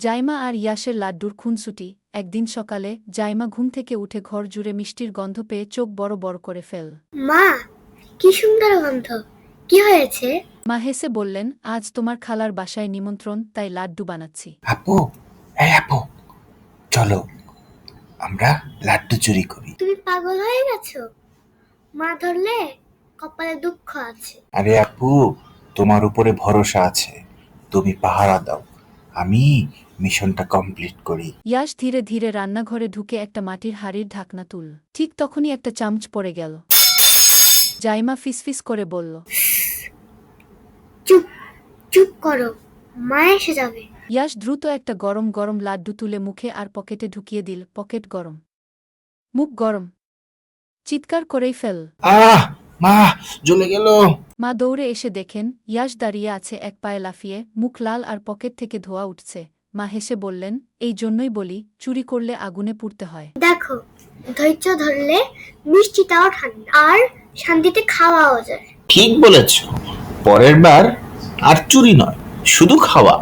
জাইমা আর ইয়াসের লাড্ডুর খুনসুটি। একদিন সকালে জাইমা ঘুম থেকে উঠে ঘর জুড়ে মিষ্টির গন্ধ পেয়ে চোখ বড় বড় করে ফেল। মা, কি সুন্দর গন্ধ! কি হয়েছে? মা হেসে বললেন, আজ তোমার খালার বাসায় নিমন্ত্রণ, তাই লাড্ডু বানাচ্ছি। আপু, এই আপু, চলো আমরা লাড্ডু চুরি করি। তুমি পাগল হয়ে গেছো? মা ধরলে কপালে দুঃখ আছে। আরে আপু, তোমার উপরে ভরসা আছে, তুমি পাহারা দাও, আমি মিশনটা কমপ্লিট করি। ইয়াস ধীরে ধীরে রান্নাঘরে ঢুকে একটা মাটির হাঁড়ির ঢাকনা তুল। ঠিক তখনই একটা চামচ পড়ে গেল। জাইমা ফিসফিস করে বলল, চুপ চুপ করো, মা এসে যাবে। ইয়াস দ্রুত একটা গরম গরম লাড্ডু তুলে মুখে আর পকেটে ঢুকিয়ে দিল। পকেট গরম, মুখ গরম, চিৎকার করেই ফেল। আহ, মা, জ্বলে গেল। মা দৌড়ে এসে দেখেন ইয়াস দাঁড়িয়ে আছে এক পায়ে লাফিয়ে, মুখ লাল আর পকেট থেকে ধোঁয়া উঠছে। মা হেসে বললেন, এই জন্যই বলি চুরি করলে আগুনে পুড়তে হয়। দেখো, ধৈর্য ধরলে মিষ্টিটাও ঠান্ডা আর শান্তিতে খাওয়াও যায়। ঠিক বলেছ, পরের বার আর চুরি নয়, শুধু খাওয়া।